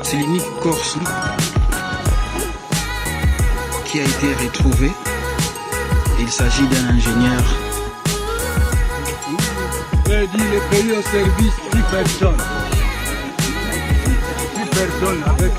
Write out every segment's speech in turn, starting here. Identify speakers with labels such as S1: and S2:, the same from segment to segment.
S1: C'est l'unique corps qui a été retrouvé. Il s'agit d'un ingénieur.
S2: Les pays au service 6 personnes. 6 personnes avec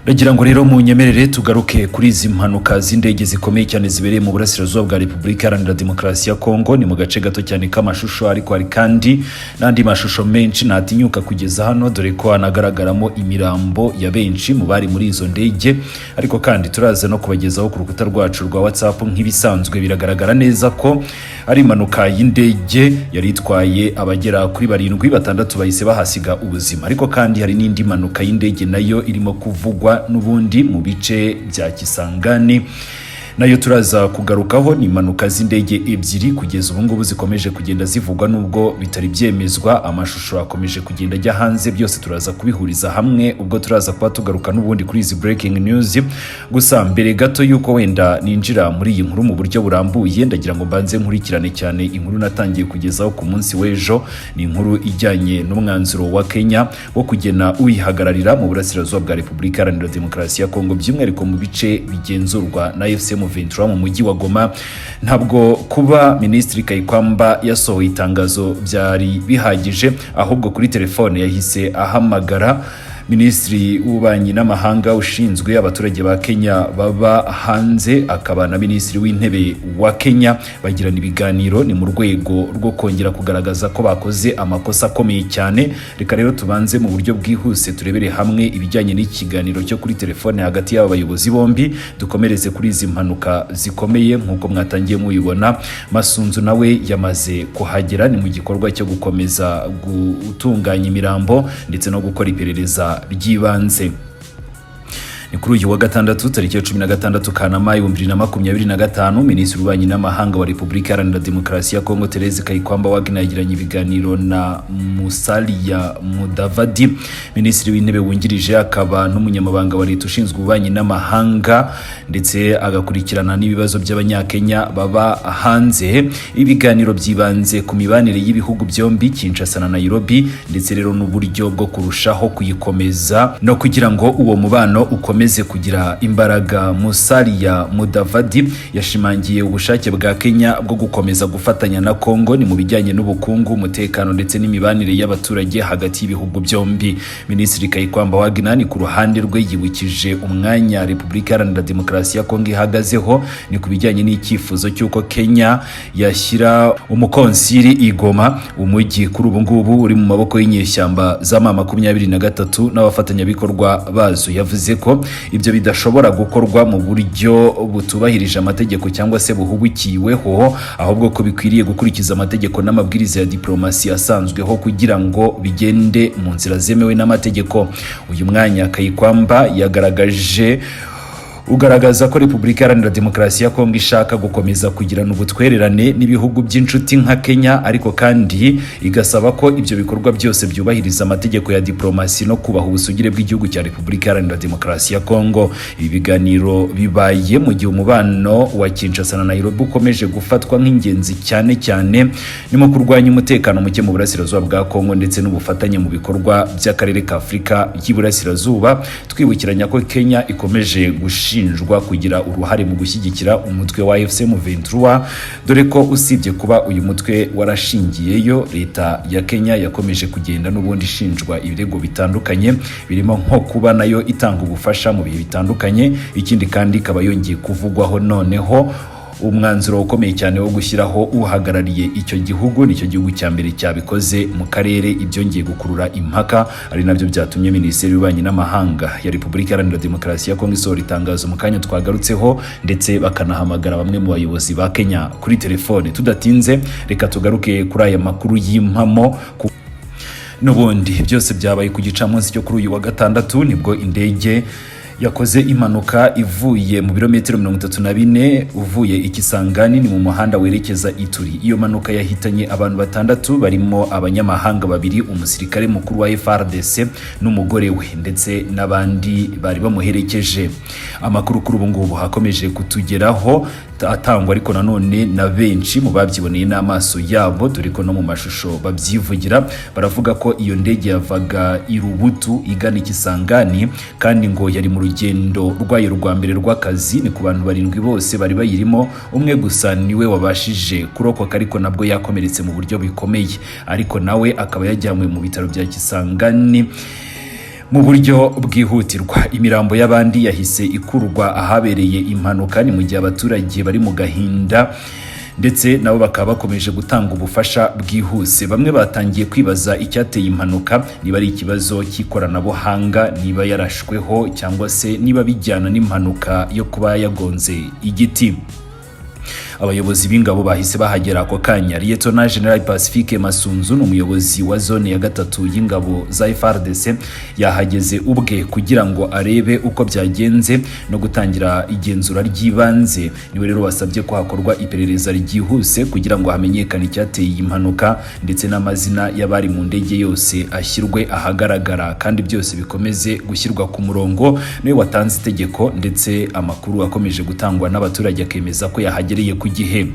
S3: Nagira ngo rero mu nyemerere tugaruke kuri izi mpanuka z'indege zikomeye cyane zibereye mu burasirazuba bwa Repubulika Iharanira Demokarasi ya Kongo. Ni mu gace gato cyane k'amashusho, ariko hari kandi n'andi mashusho menshi natinyuka kugeza hano, dore ko anagaragaramo imirambo ya benshi mu bari muri izo ndege. Ariko kandi turaza no kubagezaho ku rukuta rwacu rwa WhatsApp nk'ibisanzwe. Biragaragara neza ko ari impanuka y'indege yari itwaye abagera kuri 7 bahise bahasiga ubuzima. Ariko kandi hari n'indi mpanuka y'indege nayo irimo kuvugwa n'ubundi mu bice bya Kisangani, nayo turaza kugarukaho. Ni impanuka z'indege ebyiri kugeza ubu ngubu zikomeje kugenda zivugwa, nubwo bitari byemezwa. Amashusho akomeje kugenda ajya hanze, byose turaza kubihuriza hamwe ubwo turaza kuba tugaruka n'ubundi kuri izi breaking news. Gusa mbere gato yuko wenda ninjira muri iyi nkuru mu buryo burambuye, ndagira ngo mbanze nkurikirane cyane inkuru natangiye kugezaho ku munsi w'ejo. Ni inkuru ijyanye n'umwanzuro wa Kenya wo kugena uyihagararira mu burasirazuba bwa Repubulika Iharanira Demokarasi ya Kongo, by'umwihariko mu bice bigenzurwa na FCM mu mujyi wa Goma. Ntabwo kuba Minisitiri Kayikwamba yasohoye itangazo byari bihagije, ahubwo kuri telefone yahise ahamagara Minisitiri w'Ububanyi n'Amahanga ushinzwe abaturage ba Kenya baba hanze, akaba na Minisitiri w'Intebe wa Kenya. Bagirana ibiganiro, ni mu rwego rwo kongera kugaragaza ko bakoze amakosa akomeye cyane. Reka rero tubanze mu buryo bwihuse turebere hamwe ibijyanye n'ikiganiro cyo kuri telefone hagati y'aba bayobozi bombi. Dukomereze kuri izi mpanuka zikomeye nk'uko mwatangiye muyibona. Masunzu nawe yamaze kuhagera, ni mu gikorwa cyo gukomeza gutunganya imirambo ndetse no gukora iperereza ry'ibanze. Ni kuri uyu wa gatandatu tariki ya 16 Kanama 2025, Minisitiri w'Ububanyi n'Amahanga wa Repubulika Iharanira Demokarasi ya Kongo Therese Kayikwamba Wagner yagiranye ibiganiro na Musalia Mudavadi, Minisitiri w'Intebe wungirije akaba n'umunyamabanga wa Leta ushinzwe ububanyi n'amahanga, ndetse agakurikirana n'ibibazo by'abanyakenya baba hanze. Ibiganiro byibanze ku mibanire y'ibihugu byombi, Kinshasa na Nairobi, ndetse rero n'uburyo bwo kurushaho kuyikomeza no kugira ngo uwo mubano ukomeze kugira imbaraga. Musalia Mudavadi yashimangiye ubushake bwa Kenya bwo gukomeza gufatanya na Kongo ni mu bijyanye n'ubukungu, umutekano ndetse n'imibanire y'abaturage hagati y'ibihugu byombi. Minisitiri Kayikwamba Wagner ni ku ruhande rwe yibukije umwanya Repubulika Iharanira Demokarasi ya Kongo ihagazeho, ni ku bijyanye n'icyifuzo cy'uko Kenya yashyira umukonsiri i Goma, umujyi kuri ubu ngubu uri mu maboko y'inyeshyamba za M23 n'abafatanyabikorwa bazo. Yavuze ko ibyo bidashobora gukorwa mu buryo butubahirije amategeko cyangwa se buhubukiweho, ahubwo ko bikwiriye gukurikiza amategeko n'amabwiriza ya diplomasi asanzweho kugira ngo bigende mu nzira zemewe n'amategeko. Uyu mwanya Kayikwamba ugaragaza ko Repubulika Iharanira Demokarasi ya Kongo ishaka gukomeza kugirana ubutwererane n'ibihugu by'inshuti nka Kenya, ariko kandi igasaba ko ibyo bikorwa byose byubahiriza amategeko ya diplomasi no kubaha ubusugire bw'igihugu cya Repubulika Iharanira Demokarasi ya Kongo. Ibi biganiro bibaye mu gihe umubano wa Kinshasa na Nairobi ukomeje gufatwa nk'ingenzi cyane ni mu kurwanya umutekano muke mu burasirazuba bwa Kongo ndetse n'ubufatanye mu bikorwa by'akarere ka Afurika y'Iburasirazuba. Twibukiranya ko Kenya ikomeje gushinjwa kugira uruhare mu gushyigikira umutwe wa FCM23, dore ko usibye kuba uyu mutwe warashingiyeyo, leta ya Kenya yakomeje kugenda n'ubundi ishinjwa ibirego bitandukanye, birimo nko kuba nayo itanga ubufasha mu bihe bitandukanye. Ikindi kandi ikaba yongeye kuvugwaho noneho umwanzuro ukomeye cyane wo gushyiraho uhagarariye icyo gihugu. Nicyo gihugu cya mbere cyabikoze mu karere, ibyongeye gukurura impaka, ari nabyo byatumye Minisiteri y'Ububanyi n'Amahanga ya Repubulika Iharanira Demokarasi ya Kongo isohora itangazo mu kanya twagarutseho, ndetse bakanahamagara bamwe mu bayobozi ba Kenya kuri telefone. Tudatinze reka tugaruke kuri aya makuru y'impamo. N'ubundi byose byabaye ku gicamunsi cyo kuri uyu wa gatandatu, nibwo indege yakoze impanuka ivuye mu birometero 34 uvuye Ikisangani ni mu muhanda werekeza Ituri. Iyo manuka yahitanye abantu 6 barimo abanyamahanga 2, umusirikare mukuru wa FARDC n'umugore we, ndetse n'abandi bari bamuherekeje. Amakuru kuri ubu ngubu hakomeje kutugeraho atangwa ariko nanone na benshi mu babyiboneye n'amaso yabo, dore ko no mu mashusho babyivugira. Baravuga ko iyo ndege yavaga Irubutu igana Ikisangani, kandi ngo yari mu rugendo rwayo rwa mbere rw'akazi. Ni ku bantu 7 bose bari bayirimo, umwe gusa niwe wabashije kurokoka, ariko nabwo yakomeretse mu buryo bikomeye, ariko nawe akaba yajyanywe mu bitaro bya Kisangani mu buryo bwihutirwa. Imirambo y'abandi yahise ikurwa ahabereye impanuka, ni mu gihe abaturage bari mu gahinda, ndetse nabo bakaba bakomeje gutanga ubufasha bwihuse. Bamwe batangiye kwibaza icyateye impanuka, niba ari ikibazo cy'ikoranabuhanga, niba yarashweho, cyangwa se niba bijyana n'impanuka yo kuba yagonze igiti. Abayobozi b'ingabo bahise bahagera ako kanya. Lieutenant General Pacifique Masunzu n'umuyobozi wa zone ya 3 y'ingabo za FARDC yahageze ubwe kugira ngo arebe uko byagenze no gutangira igenzura ry'ibanze. Niwe rero wasabye ko hakorwa iperereza ryihuse kugira ngo hamenyekane icyateye impanuka, ndetse n'amazina y'abari mu ndege yose ashyirwe ahagaragara, kandi byose bikomeze gushyirwa ku murongo. Niwe watanze itegeko, ndetse amakuru akomeje gutangwa n'abaturage akemeza ko yahagereye ku gihe.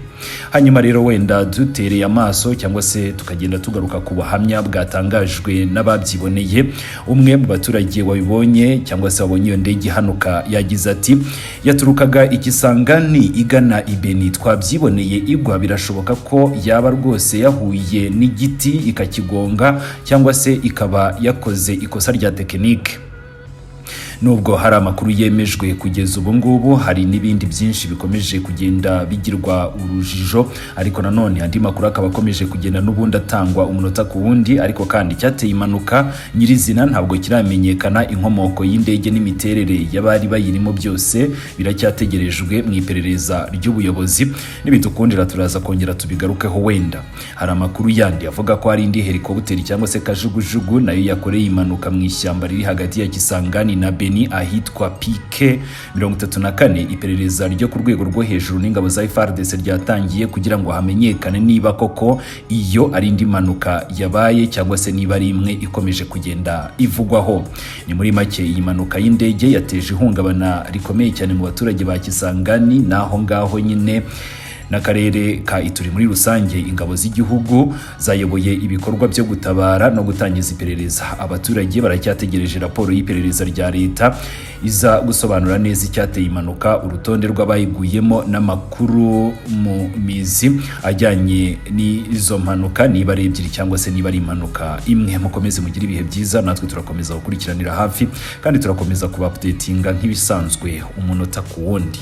S3: Hanyuma rero wenda dutereye amaso cyangwa se tukagenda tugaruka ku buhamya bwatangajwe n'ababyiboneye. Umwe mu baturage wabibonye cyangwa se wabonye iyo ndege hanuka yagize ati, yaturukaga Ikisangani igana Ibeni, twabyiboneye igwa, birashoboka ko yaba rwose yahuye n'igiti ikakigonga, cyangwa se ikaba yakoze ikosa rya tekinike. Nubwo hari amakuru yemejwe kugeza ubu ngubu, hari n'ibindi byinshi bikomeje kugenda bigirwa urujijo, ariko nanone andi makuru akaba akomeje kugenda n'ubundi atangwa umunota ku wundi. Ariko kandi cyateye impanuka nyirizina ntabwo kiramenyekana. Inkomoko y'indege n'imiterere y'abari bayirimo byose biracyategerejwe mu iperereza ry'ubuyobozi. Nibidukundira turaza kongera tubigarukeho. Wenda hari amakuru yandi avuga ko hari indi helikopteri cyangwa se kajugujugu nayo yakoreye impanuka mu ishyamba riri hagati ya Kisangani na Beni ahitwa Pike 34. Iperereza ryo ku rwego rwo hejuru n'ingabo za FARDC ryatangiye kugira ngo hamenyekane niba koko iyo ari indi mpanuka yabaye, cyangwa se niba ari imwe ikomeje kugenda ivugwaho. Ni muri make iyi mpanuka y'indege yateje ihungabana rikomeye cyane mu baturage ba Kisangani naho ngaho nyine n'akarere ka Ituri muri rusange. Ingabo z'igihugu zayoboye ibikorwa byo gutabara no gutangiza iperereza. Abaturage baracyategereje raporo y'iperereza rya leta iza gusobanura neza icyateye impanuka, urutonde rw'abayiguyemo n'amakuru mu mizi ajyanye n'izo mpanuka, niba ari ebyiri cyangwa se niba ari impanuka imwe. Mukomeze mugire ibihe byiza, natwe turakomeza gukurikiranira hafi kandi turakomeza kuba updatinga nk'ibisanzwe umunota ku wundi.